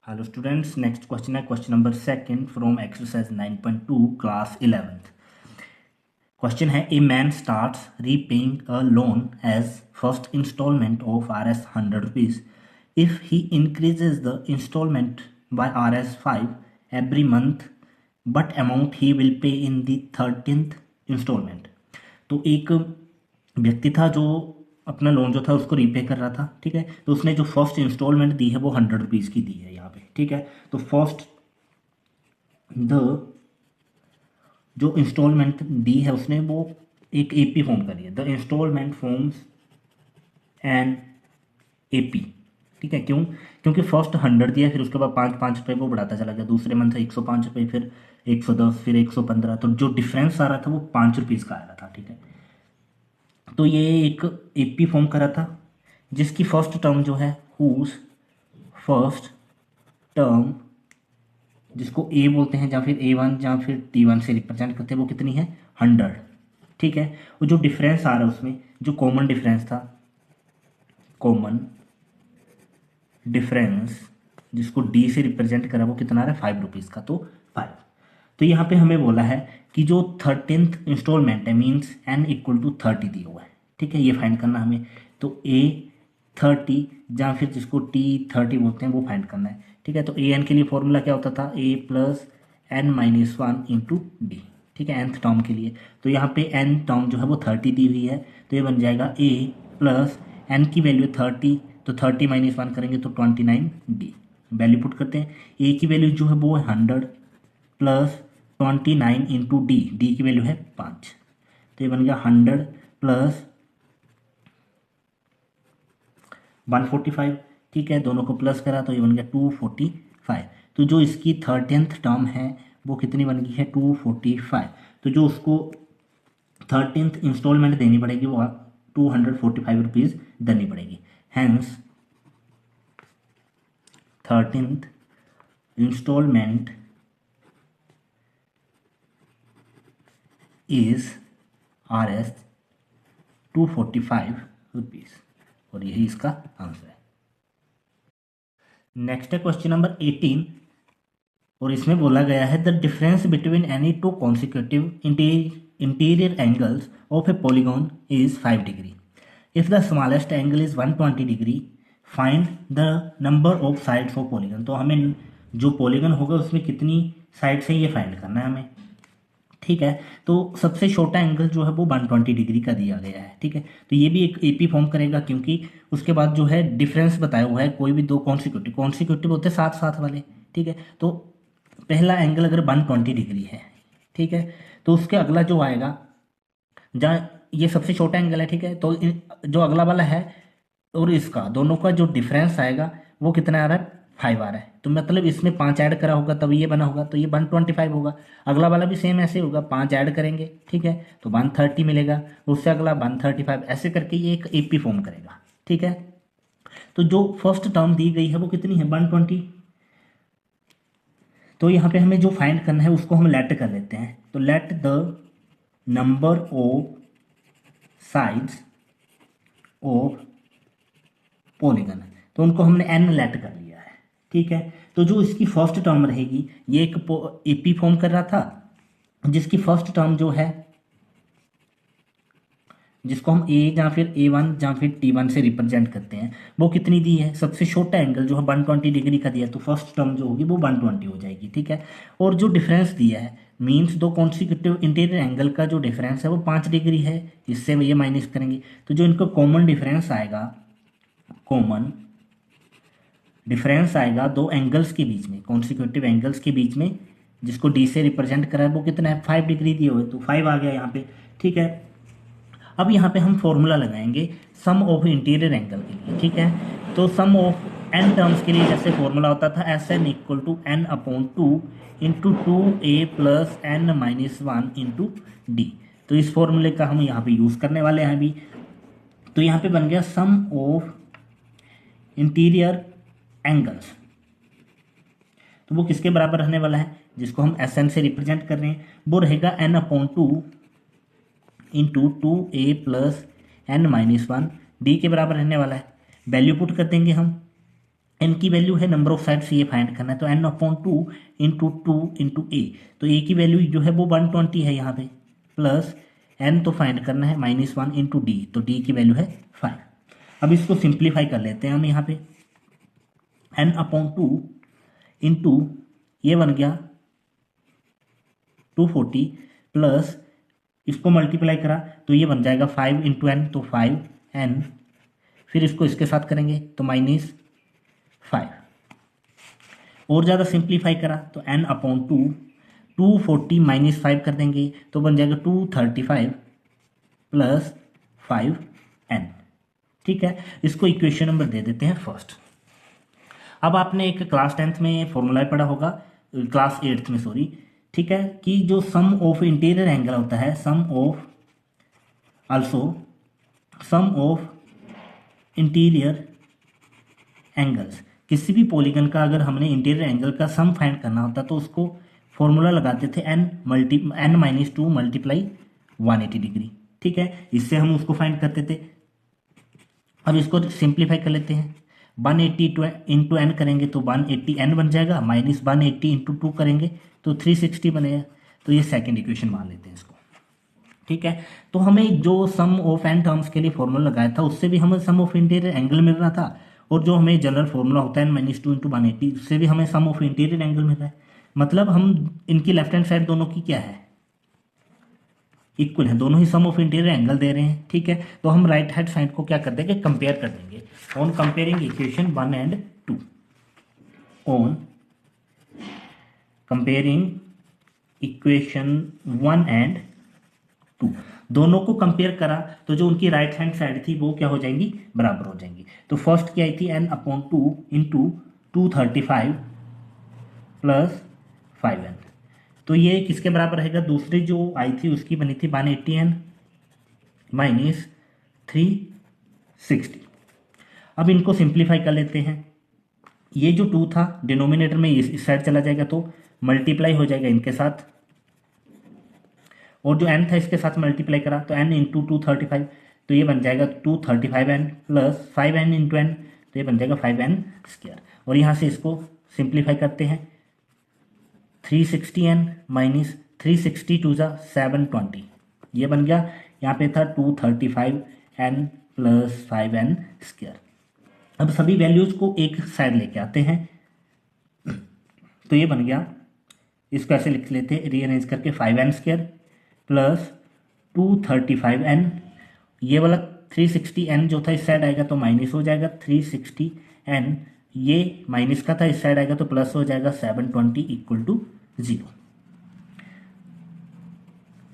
Hello students, next question है question number second from exercise 9.2 class 11th. Question है a man starts repaying a loan as first installment of Rs 100 rupees. If he increases the installment by Rs 5 every month, but amount he will pay in the 13th installment. तो एक व्यक्ति था जो अपना loan जो था उसको repay कर रहा था, ठीक है। तो उसने जो फर्स्ट इंस्टॉलमेंट दी है वो 100 रुपीज़ की दी है यहाँ पे, ठीक है। तो फर्स्ट द जो इंस्टॉलमेंट दी है उसने वो एक एपी फॉर्म करी है, the installment forms an AP, ठीक है। क्यों? क्योंकि फर्स्ट 100 दिया, फिर उसके बाद 5-5 रुपये वो बढ़ाता चला गया, दूसरे मंथ 105 रुपये, फिर 110, फिर 115। तो जो डिफरेंस आ रहा था वो 5 रुपीज़ का आ रहा था, ठीक है। तो ये एक एपी फॉर्म करा था जिसकी फर्स्ट टर्म जो है हुज फर्स्ट टर्म, जिसको ए बोलते हैं, या फिर A1 या फिर T1 से रिप्रेजेंट करते हैं, वो कितनी है 100, ठीक है। और जो डिफरेंस आ रहा है उसमें जो कॉमन डिफरेंस था, कॉमन डिफरेंस जिसको डी से रिप्रेजेंट करा वो कितना आ रहा है 5 रुपीज़ का, तो 5। तो यहाँ पे हमें बोला है कि जो 13th इंस्टॉलमेंट है मीन्स n इक्वल टू 30 दिया हुआ है, ठीक है। ये फाइंड करना हमें, तो A 30 या फिर जिसको T 30 बोलते हैं वो फाइंड करना है, ठीक है। तो ए एन के लिए फॉर्मूला क्या होता था, A plus n minus 1 into d, ठीक है, nth टर्म के लिए। तो यहाँ पे n टर्म जो है वो 30 दी हुई है, तो ये बन जाएगा A प्लस एन की वैल्यू 30, तो 30 माइनस 1 करेंगे तो 29 डी। वैल्यू पुट करते हैं, ए की वैल्यू जो है वो है 100 प्लस 29 इंटू डी, डी की वैल्यू है 5, तो ये बन गया 100 प्लस 145, ठीक है। दोनों को प्लस करा तो ये बन गया 245। तो जो इसकी 13th टर्म है वो कितनी बन गई है 245। तो जो उसको 13th इंस्टॉलमेंट देनी पड़ेगी वो 245 रुपीज़ देनी पड़ेगी। Hence 13th installment is Rs 245 rupees, और यही इसका आंसर है। नेक्स्ट है क्वेश्चन नंबर 18, और इसमें बोला गया है the difference between any two consecutive interior angles of A polygon is 5 degree. If the smallest angle is 120 degree, find the number of sides of polygon. तो हमें जो पॉलीगन होगा उसमें कितनी साइड्स है ये फाइंड करना है हमें, ठीक है। तो सबसे छोटा एंगल जो है वो 120 डिग्री का दिया गया है, ठीक है। तो ये भी एक एपी फॉर्म करेगा क्योंकि उसके बाद जो है डिफरेंस बताया हुआ है, कोई भी दो कॉन्सिक्यूटिव होते हैं साथ साथ वाले, ठीक है। तो पहला एंगल अगर 120 डिग्री है, ठीक है, तो उसके अगला जो आएगा, जहाँ ये सबसे छोटा एंगल है, ठीक है, तो जो अगला वाला है और इसका दोनों का जो डिफरेंस आएगा वो कितना आ रहा है 5 आ रहा है। तो मतलब इसमें 5 ऐड करा होगा तब ये बना होगा, तो ये 125 होगा। अगला वाला भी सेम ऐसे होगा, 5 ऐड करेंगे, ठीक है, तो 130 मिलेगा, उससे अगला 135, ऐसे करके ये एक एपी फॉर्म करेगा, ठीक है। तो जो फर्स्ट टर्म दी गई है वो कितनी है 120। तो यहाँ पे हमें जो फाइंड करना है उसको हम लेट कर लेते हैं, तो let the number of sides of polygon, तो उनको हमने n लेट कर लिया है, ठीक है। तो जो इसकी फर्स्ट टर्म रहेगी, ये एक एपी फॉर्म कर रहा था जिसकी फर्स्ट टर्म जो है, जिसको हम ए या फिर A1 या फिर T1 से रिप्रेजेंट करते हैं, वो कितनी दी है, सबसे छोटा एंगल जो है 120 डिग्री का दिया, तो फर्स्ट टर्म जो होगी वो 120 हो जाएगी, ठीक है। और जो डिफरेंस दिया है मीन्स दो कॉन्सिक्यूटिव इंटीरियर एंगल का जो डिफरेंस है वो 5 डिग्री है, इससे ये माइनस करेंगे, तो जो इनका कॉमन डिफरेंस आएगा, कॉमन डिफरेंस आएगा दो एंगल्स के बीच में, कॉन्सिक्यूटिव एंगल्स के बीच में, जिसको डी से रिप्रेजेंट करा है वो कितना है 5 डिग्री दिए हुए, तो 5 आ गया यहाँ पे, ठीक है। अब यहाँ पे हम फॉर्मूला लगाएंगे सम ऑफ इंटीरियर एंगल के लिए, ठीक है। तो सम ऑफ एन टर्म्स के लिए जैसे फॉर्मूला होता था Sn equal to n upon 2 into 2a plus n minus 1 into d. तो इस फॉर्मूले का हम यहाँ पे यूज़ करने वाले हैं अभी। तो यहाँ पे बन गया सम ऑफ इंटीरियर एंगल्स, तो वो किसके बराबर रहने वाला है, जिसको हम Sn से रिप्रेजेंट कर रहे हैं, वो रहेगा n upon 2 into 2a plus n minus 1 D के बराबर रहने वाला है। वैल्यू पुट कर देंगे हम, एन की वैल्यू है, नंबर ऑफ साइड्स ये फाइंड करना है, तो एन अपॉन टू इंटू ए, तो ए की वैल्यू जो है वो 120 है यहाँ पे, प्लस एन तो फाइंड करना है -1 इंटू डी, तो डी की वैल्यू है 5। अब इसको सिंप्लीफाई कर लेते हैं हम यहाँ पे, एन अपॉन टू इंटू ये बन गया 240 प्लस इसको मल्टीप्लाई करा तो ये बन जाएगा 5 इंटू एन, तो 5n, फिर इसको इसके साथ करेंगे तो -5, और ज़्यादा सिंप्लीफाई करा तो n अपॉन 240 -5 कर देंगे तो बन जाएगा 235 प्लस 5n। ठीक है, इसको इक्वेशन नंबर दे देते हैं फर्स्ट। अब आपने एक क्लास 10th में फॉर्मूला पढ़ा होगा, क्लास 8th में सॉरी, ठीक है, कि जो सम ऑफ इंटीरियर एंगल होता है, सम ऑफ इंटीरियर एंगल्स, किसी भी पॉलीगन का अगर हमने इंटीरियर एंगल का सम फाइंड करना होता तो उसको फॉर्मूला लगाते थे n-2 मल्टीप्लाई 180 डिग्री। ठीक है, इससे हम उसको फाइंड करते थे। अब इसको सिंप्लीफाई कर लेते हैं, 180 इंटू एन करेंगे तो 180n बन जाएगा, -180 इंटू 2 करेंगे तो 360 बनेगा, तो ये सेकंड इक्वेशन मान लेते हैं इसको। ठीक है, तो हमें जो सम ऑफ एन टर्म्स के लिए फॉर्मूला लगाया था उससे भी हमें सम ऑफ इंटीरियर एंगल मिल रहा था, और जो हमें जनरल फॉर्मूला होता है -2 इंटू 180 उससे भी हमें सम ऑफ इंटीरियर एंगल मिल रहा है। मतलब हम इनकी लेफ्ट हैंड साइड दोनों की क्या है, इक्वल है, दोनों ही सम ऑफ इंटीरियर एंगल दे रहे हैं। ठीक है, तो हम राइट हैंड साइड को क्या कर देंगे, कंपेयर कर देंगे on comparing equation 1 and 2, on comparing equation 1 and 2, दोनों को कंपेयर करा तो जो उनकी राइट हैंड साइड थी वो क्या हो जाएंगी, बराबर हो जाएंगी। तो फर्स्ट क्या आई थी, n upon 2 into 235 plus 5n, तो ये किसके बराबर रहेगा, दूसरी जो आई थी उसकी बनी थी 180n माइनस 360। अब इनको सिंप्लीफाई कर लेते हैं, ये जो 2 था डिनोमिनेटर में इस साइड चला जाएगा तो मल्टीप्लाई हो जाएगा इनके साथ, और जो n था इसके साथ मल्टीप्लाई करा तो n इंटू 235, तो ये बन जाएगा 235n plus 5n into n, तो ये बन जाएगा 5n स्क्वायर, और यहाँ से इसको सिंप्लीफाई करते हैं 360n माइनस 360 टू ज़ा 720, ये बन गया, यहाँ पे था 235n प्लस 5n स्क्वायर। अब सभी वैल्यूज को एक साइड लेके आते हैं, तो ये बन गया, इसको ऐसे लिख लेते हैं रीअरेंज करके, 5n स्क्वायर प्लस 235n, ये वाला 360n जो था इस साइड आएगा तो माइनस हो जाएगा 360n, ये माइनस का था इस साइड आएगा तो प्लस हो जाएगा 720 इक्वल टू 0।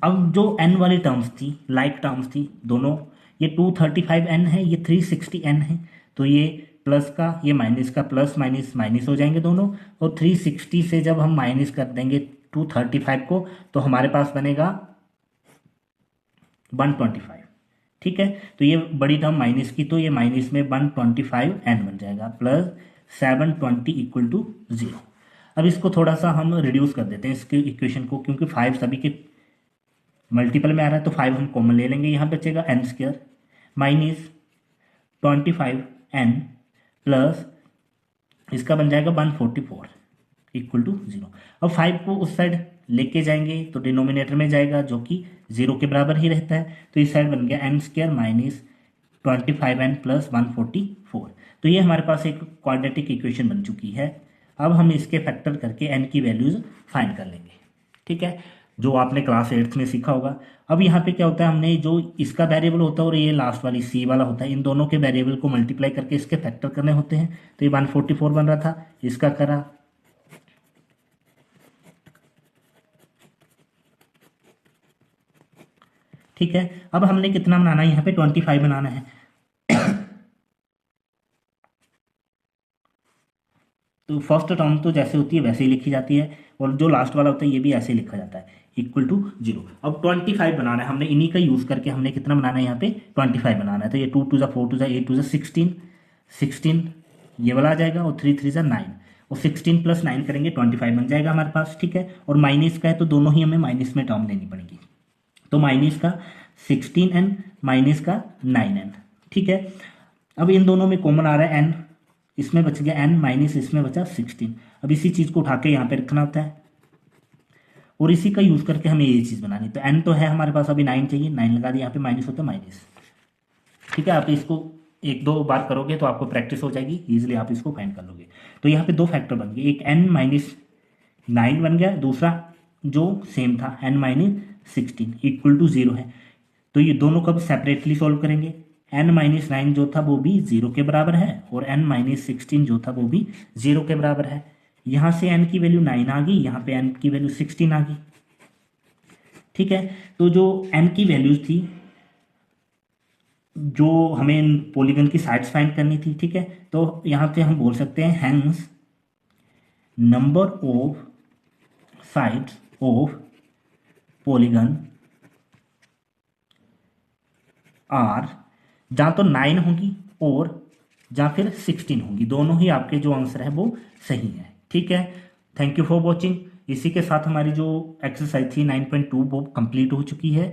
अब जो n वाली टर्म्स थी, लाइक टर्म्स थी दोनों, ये 235n है, ये 360n है, तो ये प्लस का ये माइनस का प्लस माइनस माइनस हो जाएंगे दोनों, और 360 से जब हम माइनस कर देंगे 235 को तो हमारे पास बनेगा 125। ठीक है, तो ये बड़ी टर्म माइनस की, तो ये माइनस में 125n बन जाएगा प्लस 720 इक्वल टू 0। अब इसको थोड़ा सा हम रिड्यूस कर देते हैं इसके इक्वेशन को, क्योंकि 5 सभी के मल्टीपल में आ रहा है तो 5 हम कॉमन ले लेंगे, यहाँ बचेगा n square minus 25n plus इसका बन जाएगा 144 इक्वल टू 0। अब 5 को उस साइड लेके जाएंगे तो डिनोमिनेटर में जाएगा जो कि 0 के बराबर ही रहता है, तो इस साइड बन गया n square minus 25n plus 144, तो ये हमारे पास एक क्वाड्रेटिक इक्वेशन बन चुकी है। अब हम इसके फैक्टर करके n की वैल्यूज फाइंड कर लेंगे। ठीक है, जो आपने क्लास 8th में सीखा होगा। अब यहाँ पे क्या होता है, हमने जो इसका वेरिएबल होता है और ये लास्ट वाली c वाला होता है, इन दोनों के वेरिएबल को मल्टीप्लाई करके इसके फैक्टर करने होते हैं, तो ये 144 बन रहा था, इसका करा ठीक है। अब हमने कितना बनाना है, यहाँ पे 25 बनाना है तो फर्स्ट टर्म तो जैसे होती है वैसे ही लिखी जाती है, और जो लास्ट वाला होता है ये भी ऐसे ही लिखा जाता है इक्वल टू 0। अब 25 बनाना है हमने, इन्हीं का यूज़ करके हमने कितना बनाना है, यहाँ पे 25 बनाना है, तो ये 2 टू ज़ा 4 टू ज़ा 8 टू ज़ा 16 ये वाला आ जाएगा, और 3 3 ज़ा 9, और 16 प्लस 9 करेंगे 25 बन जाएगा हमारे पास। ठीक है, और माइनस का है तो दोनों ही हमें माइनस में टर्म लेनी पड़ेगी, तो माइनस का 16n माइनस का 9n। ठीक है, अब इन दोनों में कॉमन आ रहा है n, इसमें बच गया n माइनस इसमें बचा 16। अब इसी चीज़ को उठा के यहाँ पे रखना होता है और इसी का यूज़ करके हमें ये चीज़ बनानी। तो n तो है हमारे पास, अभी 9 चाहिए, 9 लगा दिया, यहाँ पे माइनस होता है माइनस। ठीक है, आप इसको एक दो बार करोगे तो आपको प्रैक्टिस हो जाएगी, ईजिली आप इसको फाइंड कर लोगे। तो यहाँ पे दो फैक्टर बन गए, एक n माइनस 9 बन गया, दूसरा जो सेम था n माइनस 16 इक्वल टू 0 है। तो ये दोनों कब सेपरेटली सॉल्व करेंगे, n माइनस 9 जो था वो भी 0 के बराबर है और n माइनस 16 जो था वो भी 0 के बराबर है। यहाँ से n की वैल्यू 9 आ गई, यहाँ पे n की वैल्यू 16 आ गई। ठीक है, तो जो n की वैल्यूज थी जो हमें पॉलीगन की साइड्स फाइंड करनी थी, ठीक है, तो यहाँ पे हम बोल सकते हैं hence number of sides of polygon are, जहाँ तो 9 होगी और जहाँ फिर 16 होगी, दोनों ही आपके जो आंसर है वो सही है। ठीक है, थैंक यू फॉर वॉचिंग। इसी के साथ हमारी जो एक्सरसाइज थी 9.2 वो कंप्लीट हो चुकी है।